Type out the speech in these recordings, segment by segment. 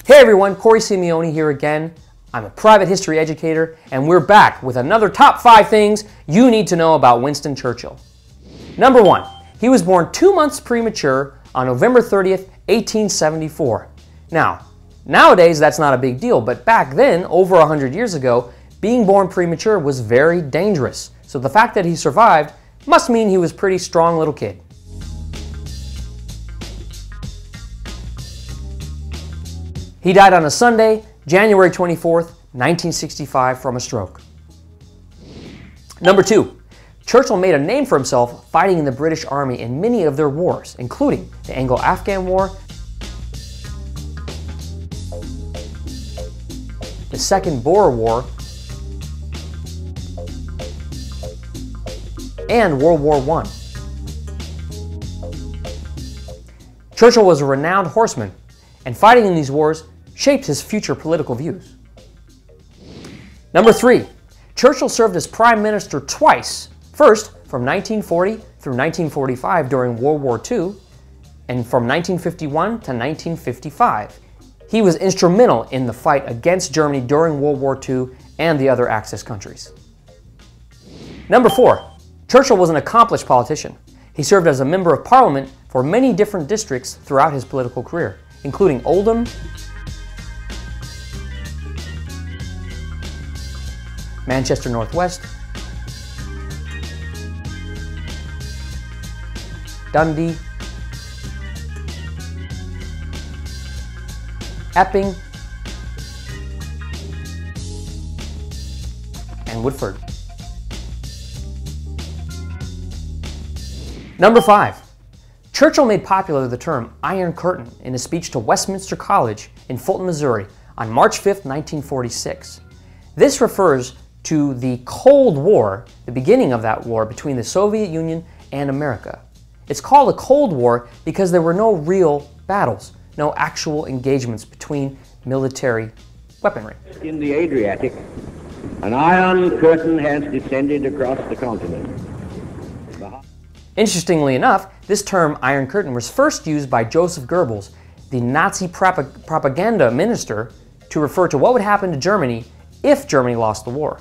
Hey everyone, Korey Simeone here again. I'm a private history educator, and we're back with another top 5 things you need to know about Winston Churchill. Number 1, he was born 2 months premature on November 30th, 1874. Now, nowadays that's not a big deal, but back then, over 100 years ago, being born premature was very dangerous. So the fact that he survived must mean he was a pretty strong little kid. He died on a Sunday, January 24th, 1965 from a stroke. Number 2, Churchill made a name for himself fighting in the British Army in many of their wars, including the Anglo-Afghan War, the Second Boer War, and World War I. Churchill was a renowned horseman, and fighting in these wars shaped his future political views. Number 3, Churchill served as Prime Minister twice, first from 1940 through 1945 during World War II, and from 1951 to 1955. He was instrumental in the fight against Germany during World War II and the other Axis countries. Number 4, Churchill was an accomplished politician. He served as a member of Parliament for many different districts throughout his political career, including Oldham, Manchester Northwest, Dundee, Epping, and Woodford. Number 5, Churchill made popular the term Iron Curtain in a speech to Westminster College in Fulton, Missouri on March 5, 1946. This refers to the Cold War, the beginning of that war between the Soviet Union and America. It's called a Cold War because there were no real battles, no actual engagements between military weaponry. In the Adriatic, an iron curtain has descended across the continent. Interestingly enough, this term Iron Curtain was first used by Joseph Goebbels, the Nazi propaganda minister, to refer to what would happen to Germany if Germany lost the war.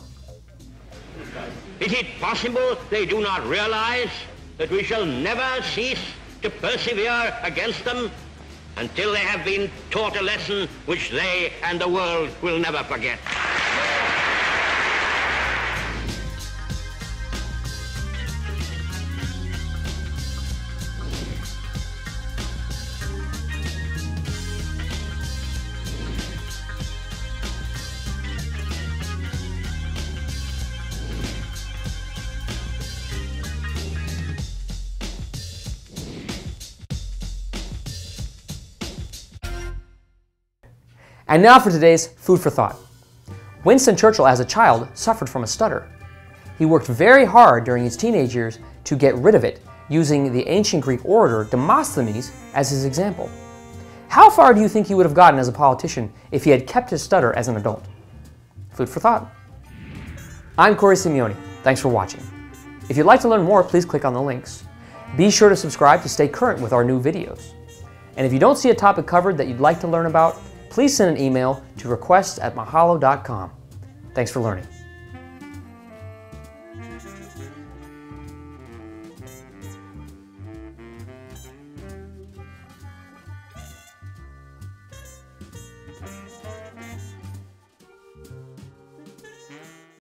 Is it possible they do not realize that we shall never cease to persevere against them until they have been taught a lesson which they and the world will never forget? And now for today's food for thought. Winston Churchill, as a child, suffered from a stutter. He worked very hard during his teenage years to get rid of it, using the ancient Greek orator Demosthenes as his example. How far do you think he would have gotten as a politician if he had kept his stutter as an adult? Food for thought. I'm Korey Simeone. Thanks for watching. If you'd like to learn more, please click on the links. Be sure to subscribe to stay current with our new videos. And if you don't see a topic covered that you'd like to learn about, please send an email to requests@mahalodotcom. Thanks for learning.